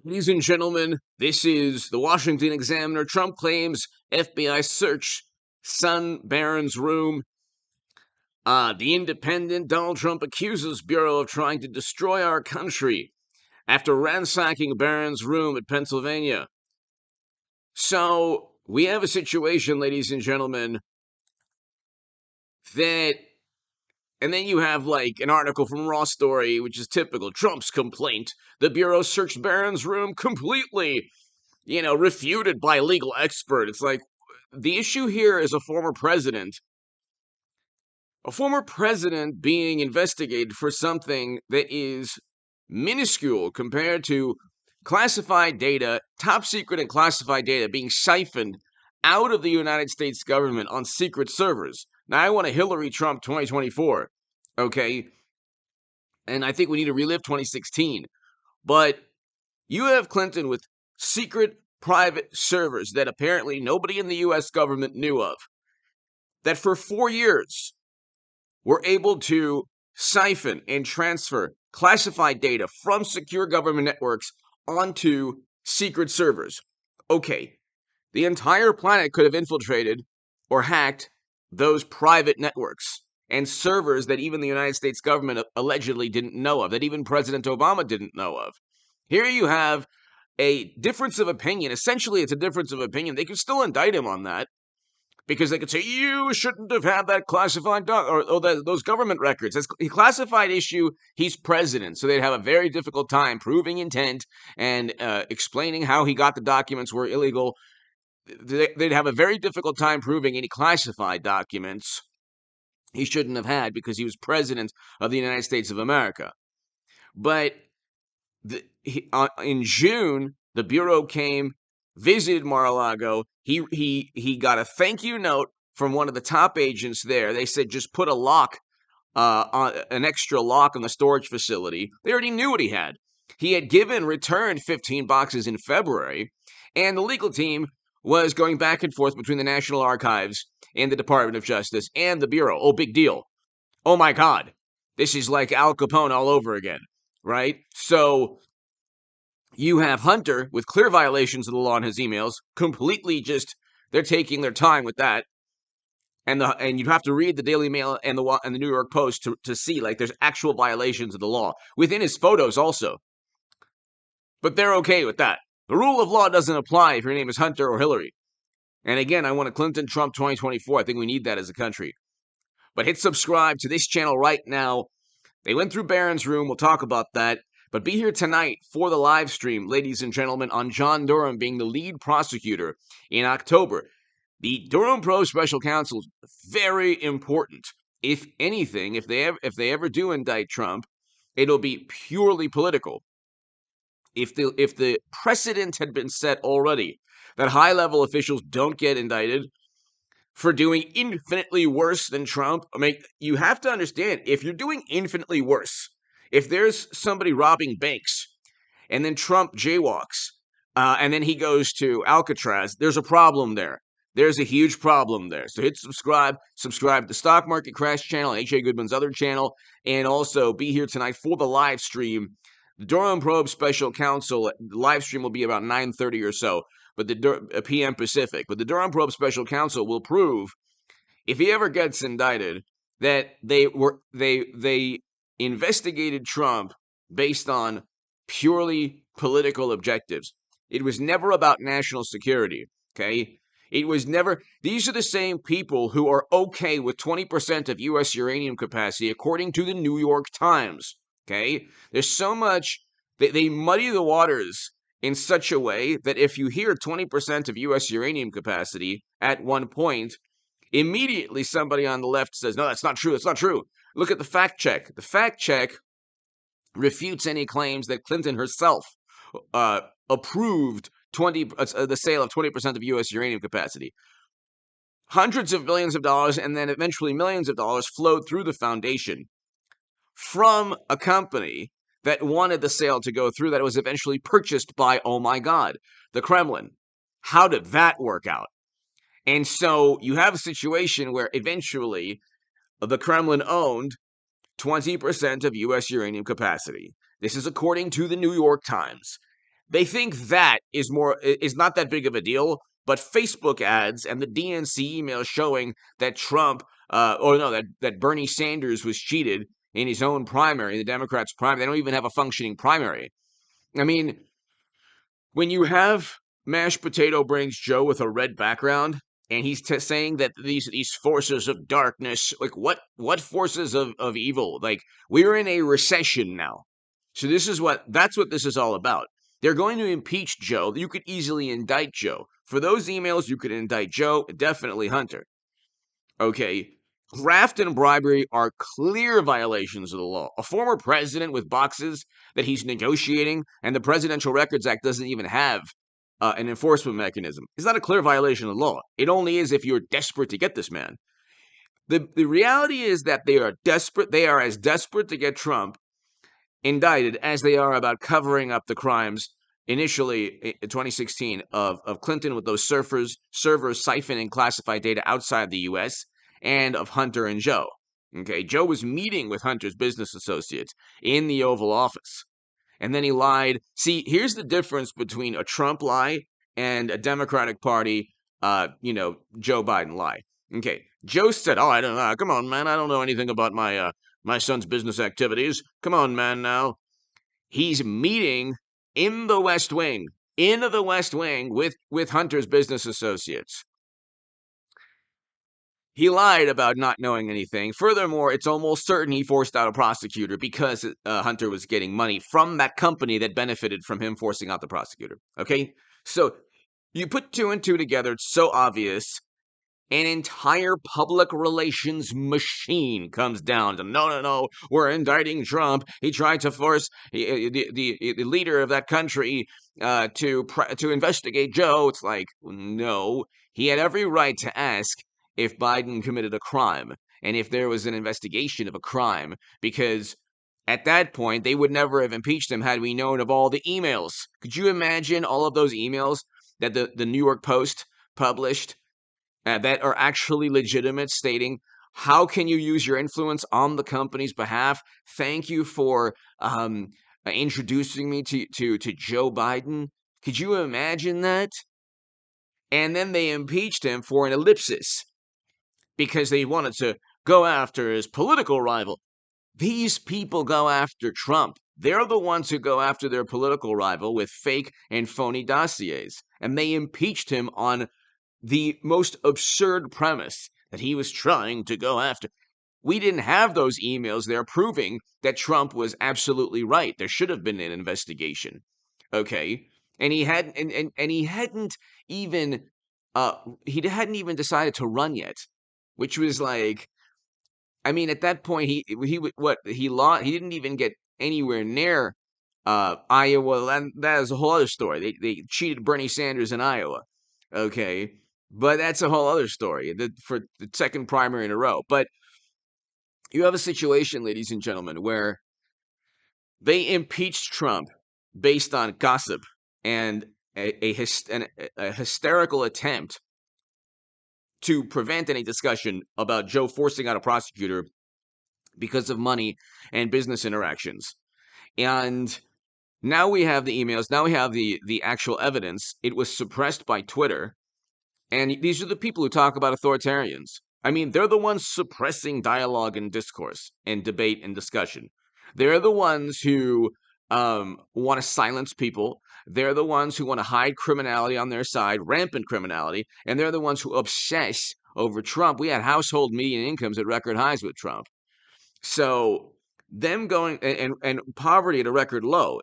Ladies and gentlemen, this is the Washington Examiner. Trump claims FBI search son Barron's room. The Independent, Donald Trump accuses Bureau of trying to destroy our country after ransacking Barron's room at Pennsylvania. So, we have a situation, ladies and gentlemen, that and then you have like an article from Raw Story, which is typical. Trump's complaint. The Bureau searched Barron's room completely, refuted by legal expert. It's like the issue here is a former president being investigated for something that is minuscule compared to classified data, top secret and classified data being siphoned out of the United States government on secret servers. Now, I want a Hillary Trump 2024, okay? And I think we need to relive 2016. But you have Clinton with secret private servers that apparently nobody in the U.S. government knew of, that for 4 years were able to siphon and transfer classified data from secure government networks onto secret servers. Okay, the entire planet could have infiltrated or hacked those private networks and servers that even the United States government allegedly didn't know of, that even President Obama didn't know of. Here you have a difference of opinion. Essentially, it's a difference of opinion. They could still indict him on that because they could say, you shouldn't have had that classified those government records. That's a classified issue. He's president, so they'd have a very difficult time proving intent and explaining how he got the documents were illegal. They'd have a very difficult time proving any classified documents he shouldn't have had because he was president of the United States of America. But in June, the Bureau came, visited Mar-a-Lago. He got a thank you note from one of the top agents there. They said just put a lock, an extra lock on the storage facility. They already knew what he had. He had returned 15 boxes in February, and the legal team was going back and forth between the National Archives and the Department of Justice and the Bureau. Oh, big deal. Oh my God. This is like Al Capone all over again, right? So you have Hunter with clear violations of the law in his emails, completely they're taking their time with that. And you have to read the Daily Mail and the New York Post to see like there's actual violations of the law within his photos also. But they're okay with that. The rule of law doesn't apply if your name is Hunter or Hillary. And again, I want a Clinton-Trump 2024. I think we need that as a country. But hit subscribe to this channel right now. They went through Barron's room. We'll talk about that. But be here tonight for the live stream, ladies and gentlemen, on John Durham being the lead prosecutor in October. The Durham Probe Special Counsel is very important. If anything, if they ever do indict Trump, it'll be purely political. If the precedent had been set already that high-level officials don't get indicted for doing infinitely worse than Trump, I mean, you have to understand, if you're doing infinitely worse, if there's somebody robbing banks and then Trump jaywalks and then he goes to Alcatraz, there's a problem there. There's a huge problem there. So hit subscribe to the Stock Market Crash channel, H.A. Goodman's other channel, and also be here tonight for the live stream. The Durham Probe Special Counsel live stream will be about 9:30 or so, but the p.m. Pacific. But the Durham Probe Special Counsel will prove, if he ever gets indicted, that they investigated Trump based on purely political objectives. It was never about national security, okay? It was never. These are the same people who are okay with 20% of U.S. uranium capacity, according to the New York Times, okay? There's so much, they muddy the waters in such a way that if you hear 20% of U.S. uranium capacity at one point, immediately somebody on the left says, no, that's not true, that's not true. Look at the fact check. The fact check refutes any claims that Clinton herself approved the sale of 20% of U.S. uranium capacity. Hundreds of billions of dollars and then eventually millions of dollars flowed through the foundation from a company that wanted the sale to go through, that was eventually purchased by, oh my God, the Kremlin. How did that work out? And so you have a situation where eventually the Kremlin owned 20% of U.S. uranium capacity. This is according to the New York Times. They think that is not that big of a deal, but Facebook ads and the DNC email showing that Trump, that Bernie Sanders was cheated in his own primary, the Democrats' primary. They don't even have a functioning primary. I mean, when you have mashed potato brains Joe with a red background, and he's saying that these forces of darkness, like what forces of evil? Like, we're in a recession now, so that's what this is all about. They're going to impeach Joe. You could easily indict Joe for those emails. You could indict Joe, definitely Hunter. Okay. Graft and bribery are clear violations of the law. A former president with boxes that he's negotiating, and the Presidential Records Act doesn't even have an enforcement mechanism. It's not a clear violation of the law. It only is if you're desperate to get this man. The reality is that they are desperate. They are as desperate to get Trump indicted as they are about covering up the crimes initially in 2016 of Clinton with those servers siphoning classified data outside the U.S., and of Hunter and Joe. Okay, Joe was meeting with Hunter's business associates in the Oval Office, and then he lied. See, here's the difference between a Trump lie and a Democratic Party, Joe Biden lie. Okay, Joe said, "Oh, I don't know. Come on, man. I don't know anything about my son's business activities. Come on, man. Now he's meeting in the West Wing, with Hunter's business associates." He lied about not knowing anything. Furthermore, it's almost certain he forced out a prosecutor because Hunter was getting money from that company that benefited from him forcing out the prosecutor. Okay? So you put two and two together, it's so obvious. An entire public relations machine comes down to no, we're indicting Trump. He tried to force the leader of that country to investigate Joe. It's like, no, he had every right to ask if Biden committed a crime and if there was an investigation of a crime, because at that point they would never have impeached him had we known of all the emails. Could you imagine all of those emails that the New York Post published that are actually legitimate, stating, how can you use your influence on the company's behalf? Thank you for introducing me to Joe Biden. Could you imagine that? And then they impeached him for an ellipsis because they wanted to go after his political rival. These people go after Trump. They're the ones who go after their political rival with fake and phony dossiers. And they impeached him on the most absurd premise that he was trying to go after. We didn't have those emails there proving that Trump was absolutely right. There should have been an investigation. Okay? And he hadn't and he hadn't even decided to run yet, which was like, I mean, at that point he lost. He didn't even get anywhere near Iowa. And that is a whole other story. They cheated Bernie Sanders in Iowa. Okay? But that's a whole other story for the second primary in a row. But you have a situation, ladies and gentlemen, where they impeached Trump based on gossip and a hysterical attempt to prevent any discussion about Joe forcing out a prosecutor because of money and business interactions. And now we have the emails. Now we have the actual evidence. It was suppressed by Twitter. And these are the people who talk about authoritarians. I mean, they're the ones suppressing dialogue and discourse and debate and discussion. They're the ones who want to silence people. They're the ones who want to hide criminality on their side, rampant criminality. And they're the ones who obsess over Trump. We had household median incomes at record highs with Trump. So them going and poverty at a record low.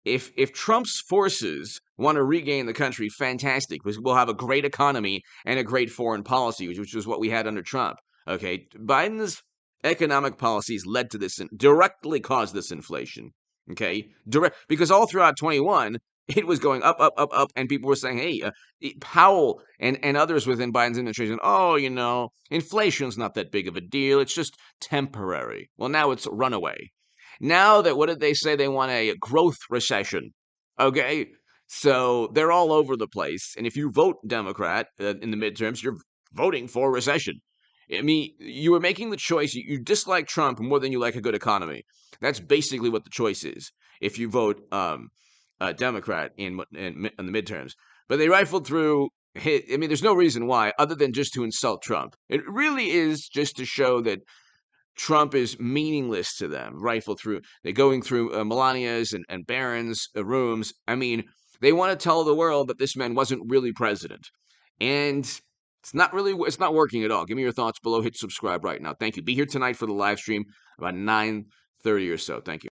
If Trump's forces want to regain the country, fantastic, because we'll have a great economy and a great foreign policy, which was what we had under Trump. Okay, Biden's economic policies led to this and directly caused this inflation. Okay, because all throughout 21, it was going up, up, up, up, and people were saying, hey, Powell and others within Biden's administration, oh, inflation's not that big of a deal. It's just temporary. Well, now it's runaway. Now that, what did they say? They want a growth recession. Okay, so they're all over the place. And if you vote Democrat in the midterms, you're voting for recession. I mean, you are making the choice. You dislike Trump more than you like a good economy. That's basically what the choice is. If you vote Democrat in the midterms. But they rifled through. I mean, there's no reason why other than just to insult Trump. It really is just to show that Trump is meaningless to them. Rifle through. They're going through Melania's and Barron's rooms. I mean, they want to tell the world that this man wasn't really president. And it's not working at all. Give me your thoughts below. Hit subscribe right now. Thank you. Be here tonight for the live stream about 9:30 or so. Thank you.